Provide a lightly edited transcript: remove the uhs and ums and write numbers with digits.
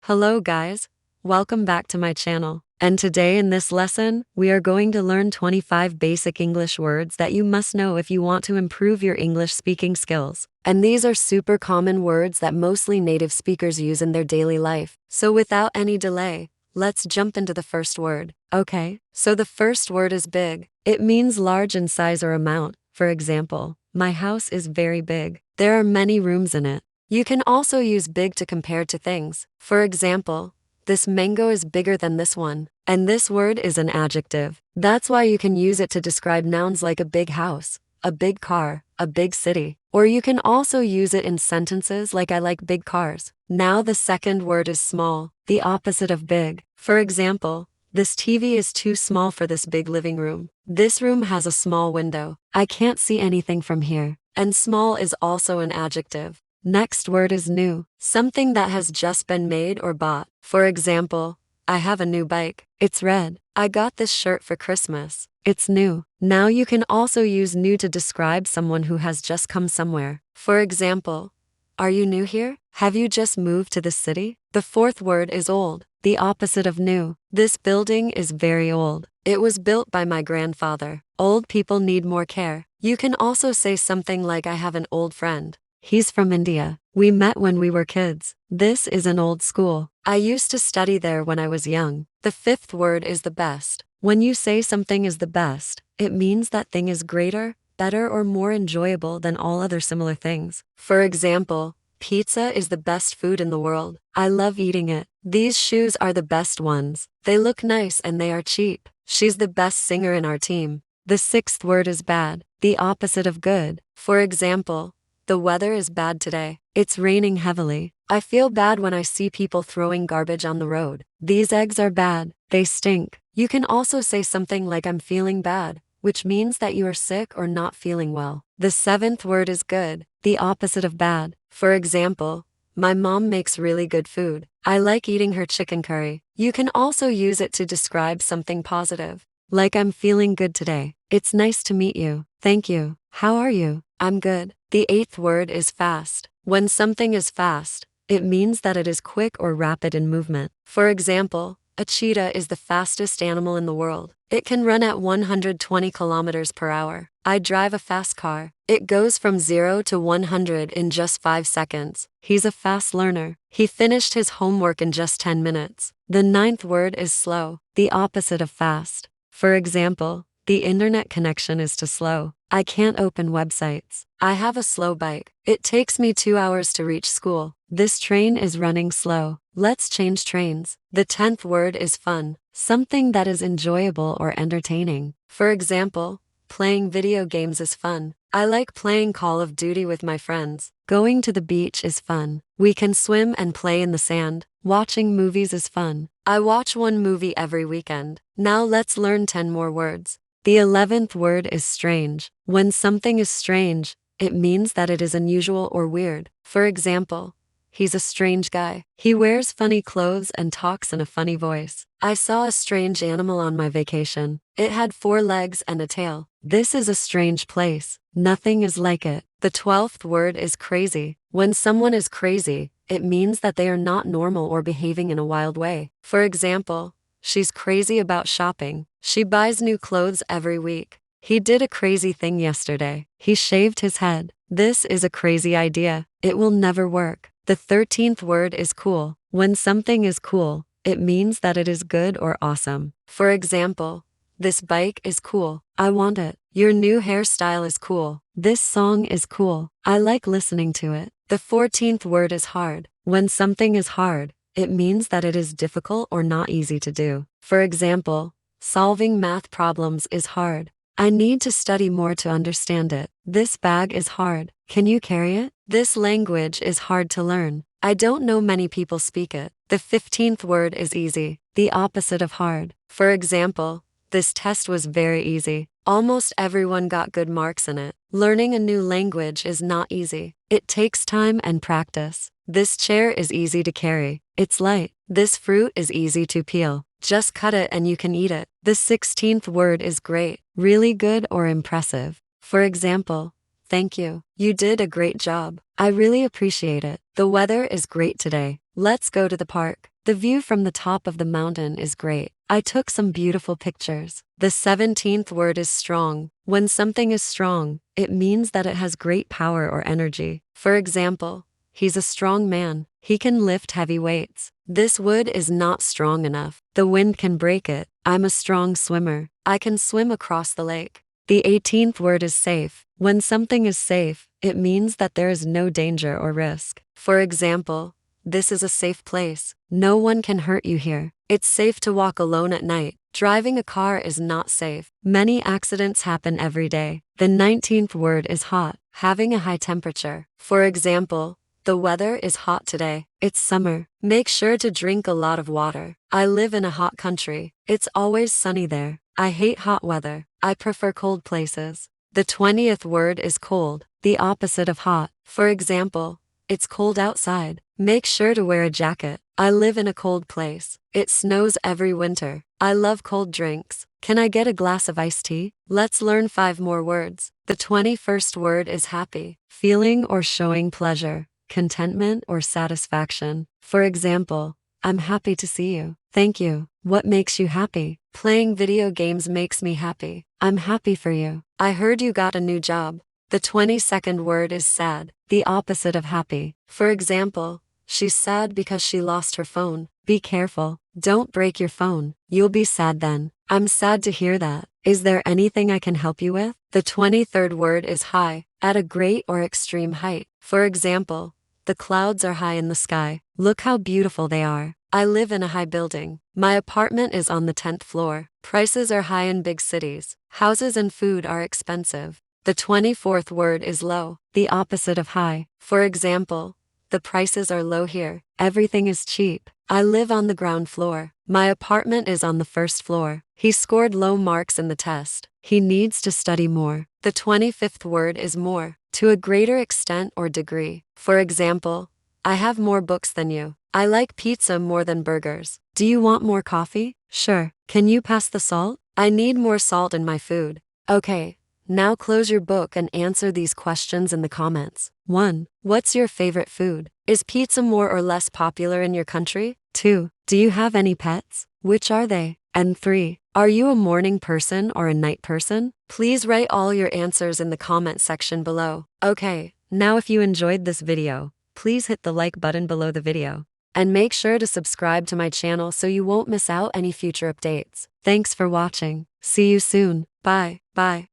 Hello guys, welcome back to my channel. And today in this lesson, we are going to learn 25 basic English words that you must know if you want to improve your English speaking skills. And these are super common words that mostly native speakers use in their daily life. So without any delay, let's jump into the first word. Okay, so the first word is big. It means large in size or amount. For example, my house is very big. There are many rooms in it. You can also use big to compare to things. For example, this mango is bigger than this one. And this word is an adjective. That's why you can use it to describe nouns like a big house, a big car, a big city. Or you can also use it in sentences like I like big cars. Now the second word is small, the opposite of big. For example, this TV is too small for this big living room. This room has a small window. I can't see anything from here. And small is also an adjective. Next word is new, something that has just been made or bought. For example, I have a new bike. It's red. I got this shirt for Christmas. It's new. Now you can also use new to describe someone who has just come somewhere. For example, are you new here? Have you just moved to the city? The fourth word is old, the opposite of new. This building is very old. It was built by my grandfather. Old people need more care. You can also say something like I have an old friend. He's from India. We met when we were kids. This is an old school. I used to study there when I was young. The fifth word is the best. When you say something is the best, it means that thing is greater, better, or more enjoyable than all other similar things. For example, pizza is the best food in the world. I love eating it. These shoes are the best ones. They look nice and they are cheap. She's the best singer in our team. The sixth word is bad, the opposite of good. For example, the weather is bad today. It's raining heavily. I feel bad when I see people throwing garbage on the road. These eggs are bad. They stink. You can also say something like I'm feeling bad, which means that you are sick or not feeling well. The seventh word is good, the opposite of bad. For example, my mom makes really good food. I like eating her chicken curry. You can also use it to describe something positive, like I'm feeling good today. It's nice to meet you. Thank you. How are you? I'm good. The eighth word is fast. When something is fast, it means that it is quick or rapid in movement. For example, a cheetah is the fastest animal in the world. It can run at 120 kilometers per hour. I drive a fast car. It goes from 0 to 100 in just 5 seconds. He's a fast learner. He finished his homework in just 10 minutes. The ninth word is slow, the opposite of fast. For example, the internet connection is too slow. I can't open websites. I have a slow bike. It takes me 2 hours to reach school. This train is running slow. Let's change trains. The 10th word is fun, something that is enjoyable or entertaining. For example, playing video games is fun. I like playing Call of Duty with my friends. Going to the beach is fun. We can swim and play in the sand. Watching movies is fun. I watch one movie every weekend. Now let's learn 10 more words. The 11th word is strange. When something is strange, it means that it is unusual or weird. For example, he's a strange guy. He wears funny clothes and talks in a funny voice. I saw a strange animal on my vacation. It had 4 legs and a tail. This is a strange place. Nothing is like it. The 12th word is crazy. When someone is crazy, it means that they are not normal or behaving in a wild way. For example, she's crazy about shopping. She buys new clothes every week. He did a crazy thing yesterday. He shaved his head. This is a crazy idea. It will never work. The 13th word is cool. When something is cool, it means that it is good or awesome. For example, this bike is cool. I want it. Your new hairstyle is cool. This song is cool. I like listening to it. The 14th word is hard. When something is hard, it means that it is difficult or not easy to do. For example, solving math problems is hard. I need to study more to understand it. This bag is hard. Can you carry it? This language is hard to learn. I don't know many people speak it. The 15th word is easy, the opposite of hard. For example, this test was very easy. Almost everyone got good marks in it. Learning a new language is not easy. It takes time and practice. This chair is easy to carry. It's light. This fruit is easy to peel. Just cut it and you can eat it. The 16th word is great, really good or impressive. For example, thank you. You did a great job. I really appreciate it. The weather is great today. Let's go to the park. The view from the top of the mountain is great. I took some beautiful pictures. The 17th word is strong. When something is strong, it means that it has great power or energy. For example, he's a strong man. He can lift heavy weights. This wood is not strong enough. The wind can break it. I'm a strong swimmer. I can swim across the lake. The 18th word is safe. When something is safe, it means that there is no danger or risk. For example, this is a safe place. No one can hurt you here. It's safe to walk alone at night. Driving a car is not safe. Many accidents happen every day. The 19th word is hot. Having a high temperature. For example, the weather is hot today. It's summer. Make sure to drink a lot of water. I live in a hot country. It's always sunny there. I hate hot weather. I prefer cold places. The 20th word is cold, the opposite of hot. For example, it's cold outside. Make sure to wear a jacket. I live in a cold place. It snows every winter. I love cold drinks. Can I get a glass of iced tea? Let's learn 5 more words. The 21st word is happy, feeling or showing pleasure, contentment or satisfaction. For example, I'm happy to see you. Thank you. What makes you happy? Playing video games makes me happy. I'm happy for you. I heard you got a new job. The 22nd word is sad, the opposite of happy. For example, she's sad because she lost her phone. Be careful. Don't break your phone. You'll be sad then. I'm sad to hear that. Is there anything I can help you with? The 23rd word is high, at a great or extreme height. For example, the clouds are high in the sky. Look how beautiful they are. I live in a high building. My apartment is on the 10th floor. Prices are high in big cities. Houses and food are expensive. The 24th word is low, the opposite of high. For example, the prices are low here. Everything is cheap. I live on the ground floor. My apartment is on the 1st floor. He scored low marks in the test. He needs to study more. The 25th word is more, to a greater extent or degree. For example, I have more books than you. I like pizza more than burgers. Do you want more coffee? Sure. Can you pass the salt? I need more salt in my food. Okay. Now close your book and answer these questions in the comments. 1. What's your favorite food? Is pizza more or less popular in your country? 2. Do you have any pets? Which are they? And 3. Are you a morning person or a night person? Please write all your answers in the comment section below. Okay, now if you enjoyed this video, please hit the like button below the video. And make sure to subscribe to my channel so you won't miss out any future updates. Thanks for watching. See you soon. Bye. Bye.